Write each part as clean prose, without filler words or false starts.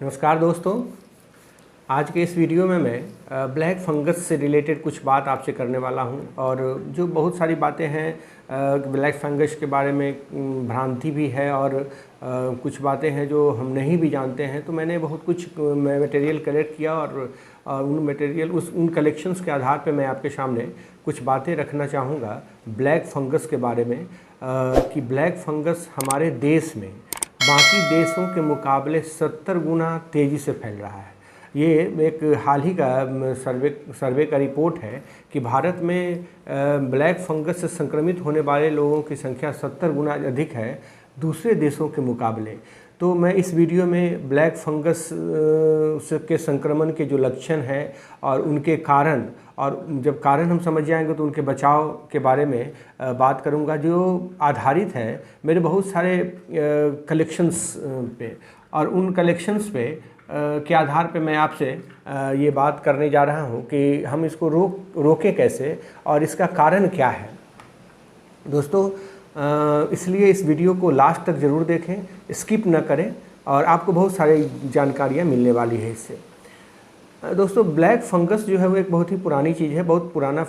नमस्कार दोस्तों, आज के इस वीडियो में मैं ब्लैक फंगस से रिलेटेड कुछ बात आपसे करने वाला हूं। और जो बहुत सारी बातें हैं ब्लैक फंगस के बारे में भ्रांति भी है और कुछ बातें हैं जो हम नहीं भी जानते हैं। तो मैंने बहुत कुछ मटेरियल कलेक्ट किया और उन कलेक्शंस के आधार पे मैं आपके सामने कुछ बातें रखना चाहूँगा ब्लैक फंगस के बारे में, कि ब्लैक फंगस हमारे देश में बाकी देशों के मुकाबले 70 गुना तेज़ी से फैल रहा है। ये एक हाल ही का सर्वे का रिपोर्ट है कि भारत में ब्लैक फंगस से संक्रमित होने वाले लोगों की संख्या 70 गुना अधिक है दूसरे देशों के मुकाबले। तो मैं इस वीडियो में ब्लैक फंगस के संक्रमण के जो लक्षण हैं और उनके कारण, और जब कारण हम समझ जाएंगे तो उनके बचाव के बारे में बात करूंगा, जो आधारित है मेरे बहुत सारे कलेक्शंस पे। और उन कलेक्शंस पे के आधार पे मैं आपसे ये बात करने जा रहा हूँ कि हम इसको रोकें कैसे और इसका कारण क्या है। दोस्तों, इसलिए इस वीडियो को लास्ट तक ज़रूर देखें, स्किप न करें और आपको बहुत सारी जानकारियाँ मिलने वाली है इससे। दोस्तों, ब्लैक फंगस जो है वो एक बहुत ही पुरानी चीज़ है, बहुत पुराना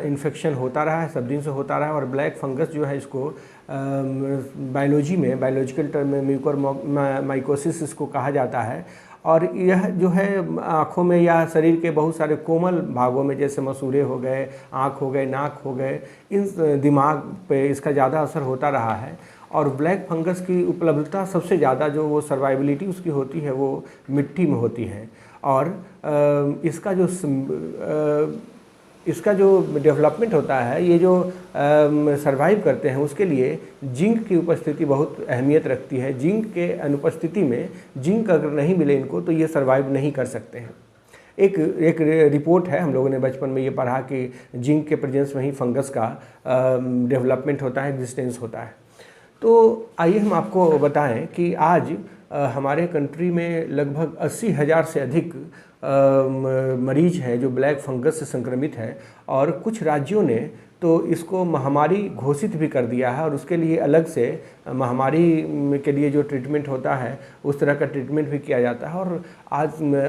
इन्फेक्शन होता रहा है, सब दिन से होता रहा है। और ब्लैक फंगस जो है इसको बायोलॉजी में, बायोलॉजिकल टर्म में म्यूकर माइकोसिस इसको कहा जाता है। और यह जो है आँखों में या शरीर के बहुत सारे कोमल भागों में, जैसे मसूड़े हो गए, आँख हो गए, नाक हो गए, इन दिमाग पे इसका ज़्यादा असर होता रहा है। और ब्लैक फंगस की उपलब्धता सबसे ज़्यादा जो वो सर्वाइबिलिटी उसकी होती है वो मिट्टी में होती है। और इसका जो डेवलपमेंट होता है, ये जो सर्वाइव करते हैं उसके लिए जिंक की उपस्थिति बहुत अहमियत रखती है। जिंक के अनुपस्थिति में, जिंक अगर नहीं मिले इनको तो ये सर्वाइव नहीं कर सकते हैं। एक रिपोर्ट है, हम लोगों ने बचपन में ये पढ़ा कि जिंक के प्रेजेंस में ही फंगस का डेवलपमेंट होता है, एग्जिस्टेंस होता है। तो आइए हम आपको बताएं कि आज हमारे कंट्री में लगभग 80,000 से अधिक मरीज हैं जो ब्लैक फंगस से संक्रमित हैं। और कुछ राज्यों ने तो इसको महामारी घोषित भी कर दिया है और उसके लिए अलग से महामारी के लिए जो ट्रीटमेंट होता है उस तरह का ट्रीटमेंट भी किया जाता है। और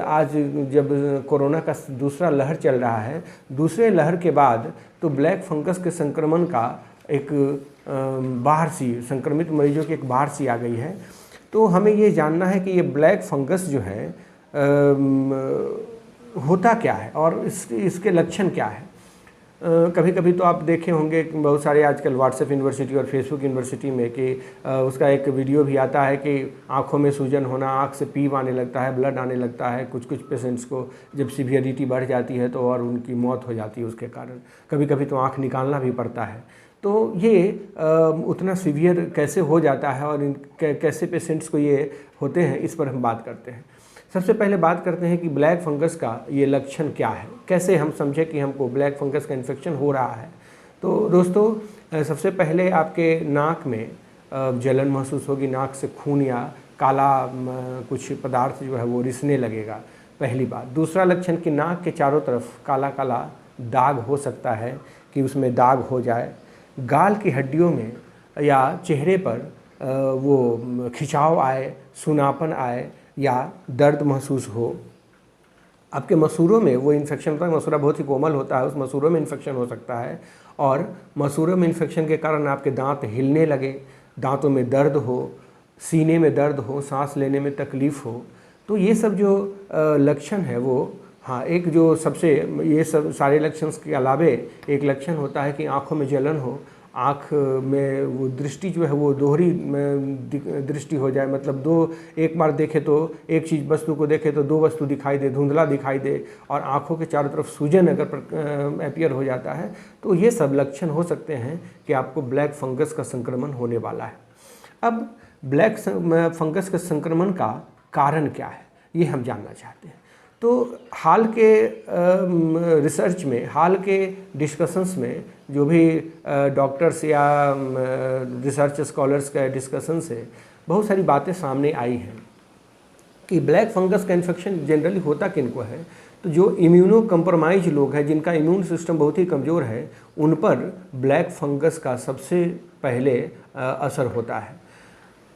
आज जब कोरोना का दूसरा लहर चल रहा है, दूसरे लहर के बाद तो ब्लैक फंगस के संक्रमण का एक बाहर सी, संक्रमित मरीजों की एक बाहर सी आ गई है। तो हमें ये जानना है कि ये ब्लैक फंगस जो है होता क्या है और इसके लक्षण क्या है। कभी कभी तो आप देखे होंगे बहुत सारे आजकल व्हाट्सएप यूनिवर्सिटी और फेसबुक यूनिवर्सिटी में कि उसका एक वीडियो भी आता है कि आँखों में सूजन होना, आँख से पीप आने लगता है, ब्लड आने लगता है। कुछ पेशेंट्स को जब सीवियरिटी बढ़ जाती है तो और उनकी मौत हो जाती है उसके कारण। कभी कभी तो आँख निकालना भी पड़ता है। तो ये उतना सीवियर कैसे हो जाता है और कैसे पेशेंट्स को ये होते हैं, इस पर हम बात करते हैं। सबसे पहले बात करते हैं कि ब्लैक फंगस का ये लक्षण क्या है, कैसे हम समझें कि हमको ब्लैक फंगस का इन्फेक्शन हो रहा है। तो दोस्तों, सबसे पहले आपके नाक में जलन महसूस होगी, नाक से खून या काला कुछ पदार्थ जो है वो रिसने लगेगा, पहली बात। दूसरा लक्षण कि नाक के चारों तरफ काला काला दाग हो सकता है कि उसमें दाग हो जाए। गाल की हड्डियों में या चेहरे पर वो खिंचाव आए, सूनापन आए या दर्द महसूस हो। आपके मसूड़ों में वो इन्फेक्शन होता है, मसूड़ा बहुत ही कोमल होता है, उस मसूड़ों में इन्फेक्शन हो सकता है। और मसूड़ों में इन्फेक्शन के कारण आपके दांत हिलने लगे, दांतों में दर्द हो, सीने में दर्द हो, सांस लेने में तकलीफ़ हो। तो ये सब जो लक्षण है वो, हाँ, एक जो सबसे, ये सब सारे लक्षण के अलावे एक लक्षण होता है कि आँखों में जलन हो, आँख में वो दृष्टि जो है वो दोहरी दृष्टि हो जाए, मतलब एक बार देखे तो एक चीज़ वस्तु को देखे तो दो वस्तु दिखाई दे, धुंधला दिखाई दे। और आँखों के चारों तरफ सूजन अगर अपीयर हो जाता है तो ये सब लक्षण हो सकते हैं कि आपको ब्लैक फंगस का संक्रमण होने वाला है। अब ब्लैक फंगस के संक्रमण का कारण क्या है ये हम जानना चाहते हैं। तो हाल के रिसर्च में, हाल के डिस्कशंस में जो भी डॉक्टर्स या रिसर्च स्कॉलर्स का डिस्कशन से बहुत सारी बातें सामने आई हैं कि ब्लैक फंगस का इन्फेक्शन जनरली होता किनको है। तो जो इम्यूनो कंप्रोमाइज लोग हैं, जिनका इम्यून सिस्टम बहुत ही कमज़ोर है, उन पर ब्लैक फंगस का सबसे पहले असर होता है।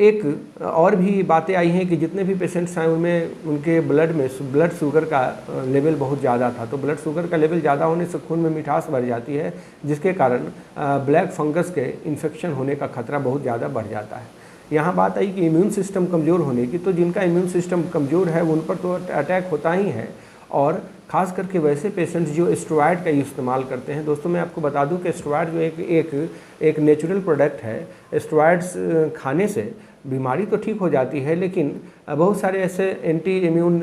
एक और भी बातें आई हैं कि जितने भी पेशेंट्स हैं उनमें उनके ब्लड में ब्लड शुगर का लेवल बहुत ज़्यादा था। तो ब्लड शुगर का लेवल ज़्यादा होने से खून में मिठास बढ़ जाती है, जिसके कारण ब्लैक फंगस के इन्फेक्शन होने का खतरा बहुत ज़्यादा बढ़ जाता है। यहाँ बात आई कि इम्यून सिस्टम कमज़ोर होने की, तो जिनका इम्यून सिस्टम कमज़ोर है उन पर तो अटैक होता ही है, और ख़ास करके वैसे पेशेंट्स जो स्टेरॉयड का इस्तेमाल करते हैं। दोस्तों मैं आपको बता दूं कि स्टेरॉयड जो एक नेचुरल प्रोडक्ट है। स्टेरॉयड्स खाने से बीमारी तो ठीक हो जाती है, लेकिन बहुत सारे ऐसे एंटी इम्यून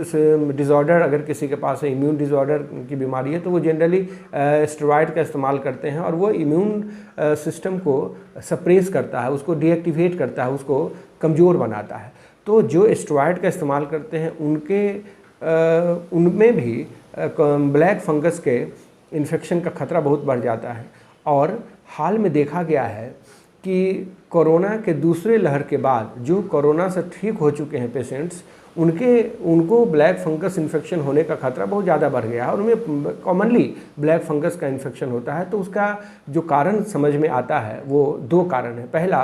डिज़ॉर्डर, अगर किसी के पास इम्यून डिज़ॉर्डर की बीमारी है तो वो जनरली स्टेरॉयड का इस्तेमाल करते हैं, और वो इम्यून सिस्टम को सप्रेस करता है, उसको डीएक्टिवेट करता है, उसको कमज़ोर बनाता है। तो जो स्टेरॉयड का इस्तेमाल करते हैं उनमें भी ब्लैक फंगस के इन्फेक्शन का खतरा बहुत बढ़ जाता है। और हाल में देखा गया है कि कोरोना के दूसरे लहर के बाद जो कोरोना से ठीक हो चुके हैं पेशेंट्स, उनको ब्लैक फंगस इन्फेक्शन होने का खतरा बहुत ज़्यादा बढ़ गया है, और उनमें कॉमनली ब्लैक फंगस का इन्फेक्शन होता है। तो उसका जो कारण समझ में आता है वो 2 कारण है। पहला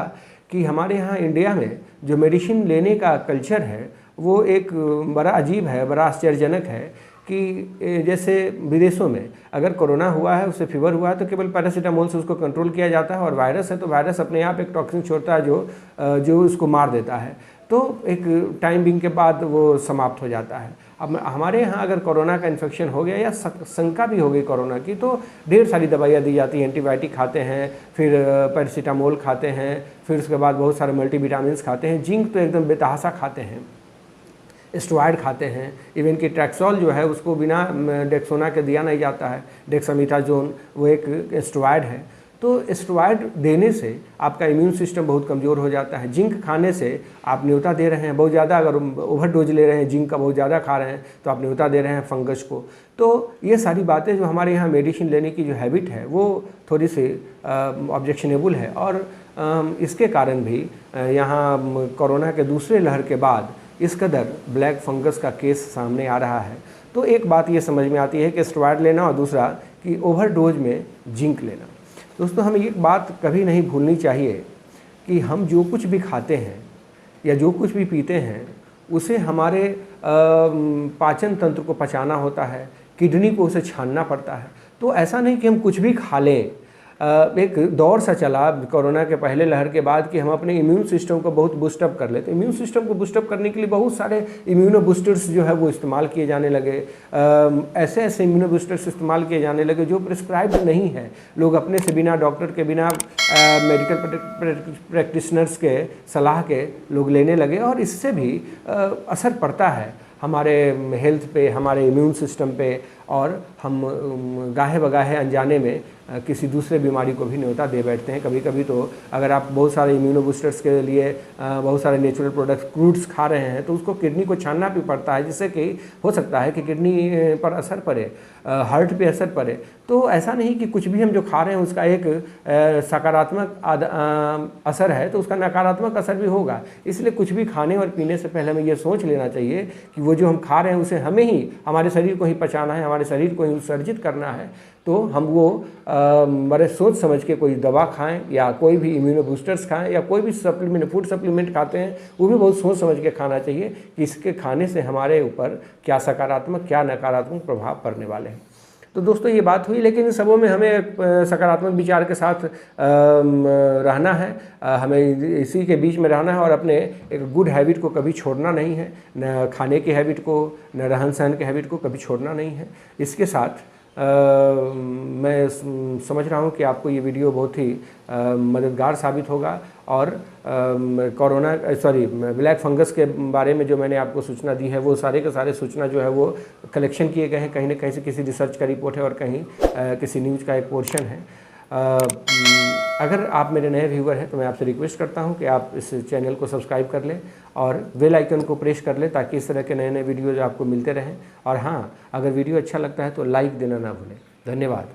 कि हमारे यहाँ इंडिया में जो मेडिसिन लेने का कल्चर है वो एक बड़ा अजीब है, बड़ा आश्चर्यजनक है कि जैसे विदेशों में अगर कोरोना हुआ है, उससे फीवर हुआ है, तो केवल पैरासीटामोल से उसको कंट्रोल किया जाता है, और वायरस है तो वायरस अपने आप एक टॉक्सिन छोड़ता है जो उसको मार देता है। तो एक टाइम बिंग के बाद वो समाप्त हो जाता है। अब हमारे यहाँ अगर कोरोना का इन्फेक्शन हो गया या शंका भी हो गई कोरोना की, तो ढेर सारी दवाइयाँ दी जाती हैं। एंटीबायोटिक खाते हैं, फिर पैरासीटामोल खाते हैं, फिर उसके बाद बहुत सारे मल्टीविटामिन्स खाते हैं, जिंक तो एकदम बेतहासा खाते हैं, स्टेरॉयड खाते हैं। इवन कि ट्रैक्सोल जो है उसको बिना डेक्सोना के दिया नहीं जाता है, डेक्सामीथाजोन, वो एक स्टेरॉयड है। तो स्टेरॉयड देने से आपका इम्यून सिस्टम बहुत कमज़ोर हो जाता है। जिंक खाने से आप न्योता दे रहे हैं बहुत ज़्यादा, अगर ओवरडोज ले रहे हैं, जिंक का बहुत ज़्यादा खा रहे हैं, तो आप न्योता दे रहे हैं फंगस को। तो ये सारी बातें जो हमारे यहाँ मेडिसिन लेने की जो हैबिट है वो थोड़ी सी ऑब्जेक्शनेबल है, और इसके कारण भी यहाँ कोरोना के दूसरे लहर के बाद इस कदर ब्लैक फंगस का केस सामने आ रहा है। तो एक बात ये समझ में आती है कि स्टेरॉयड लेना, और दूसरा कि ओवरडोज में जिंक लेना। दोस्तों हमें एक बात कभी नहीं भूलनी चाहिए कि हम जो कुछ भी खाते हैं या जो कुछ भी पीते हैं उसे हमारे पाचन तंत्र को पचाना होता है, किडनी को उसे छानना पड़ता है। तो ऐसा नहीं कि हम कुछ भी खा लें। एक दौर सा चला कोरोना के पहले लहर के बाद कि हम अपने इम्यून सिस्टम को बहुत बूस्टअप कर लेते। इम्यून सिस्टम को बूस्टअप करने के लिए बहुत सारे इम्यूनो बूस्टर्स जो है वो इस्तेमाल किए जाने लगे। ऐसे ऐसे इम्यूनो बूस्टर्स इस्तेमाल किए जाने लगे जो प्रिस्क्राइब्ड नहीं है। लोग अपने से बिना डॉक्टर के, बिना मेडिकल प्रैक्टिशनर्स के सलाह के लोग लेने लगे, और इससे भी असर पड़ता है हमारे हेल्थ पे, हमारे इम्यून सिस्टम पे, और हम गाहे बगाहे अनजाने में किसी दूसरे बीमारी को भी न्योता दे बैठते हैं। कभी कभी तो अगर आप बहुत सारे इम्यूनो बूस्टर्स के लिए बहुत सारे नेचुरल प्रोडक्ट्स, फ्रूट्स खा रहे हैं, तो उसको किडनी को छानना भी पड़ता है, जिससे कि हो सकता है कि किडनी पर असर पड़े, हार्ट पे असर पड़े। तो ऐसा नहीं कि कुछ भी हम जो खा रहे हैं उसका एक सकारात्मक असर है, तो उसका नकारात्मक असर भी होगा। इसलिए कुछ भी खाने और पीने से पहले हमें ये सोच लेना चाहिए कि वो जो हम खा रहे हैं उसे हमें ही, हमारे शरीर को ही पचाना है, हमारे शरीर को ही उत्सर्जित करना है। तो हम वो बड़े सोच समझ के कोई दवा खाएं, या कोई भी इम्यूनो बूस्टर्स खाएं, या कोई भी सप्लीमेंट, फूड सप्लीमेंट खाते हैं, वो भी बहुत सोच समझ के खाना चाहिए कि इसके खाने से हमारे ऊपर क्या सकारात्मक क्या नकारात्मक प्रभाव पड़ने वाले हैं। तो दोस्तों ये बात हुई, लेकिन इन सबों में हमें सकारात्मक विचार के साथ रहना है, हमें इसी के बीच में रहना है, और अपने एक गुड हैबिट को कभी छोड़ना नहीं है। न खाने की हैबिट को, न रहन सहन के हैबिट को कभी छोड़ना नहीं है। इसके साथ मैं समझ रहा हूँ कि आपको ये वीडियो बहुत ही मददगार साबित होगा, और ब्लैक फंगस के बारे में जो मैंने आपको सूचना दी है वो सारे के सारे सूचना जो है वो कलेक्शन किए गए हैं, कहीं ना कहीं से किसी रिसर्च का रिपोर्ट है और कहीं किसी न्यूज़ का एक पोर्शन है। अगर आप मेरे नए व्यूअर हैं तो मैं आपसे रिक्वेस्ट करता हूं कि आप इस चैनल को सब्सक्राइब कर लें और बेल आइकन को प्रेस कर लें, ताकि इस तरह के नए नए वीडियोज़ आपको मिलते रहें। और हाँ, अगर वीडियो अच्छा लगता है तो लाइक देना ना भूलें। धन्यवाद।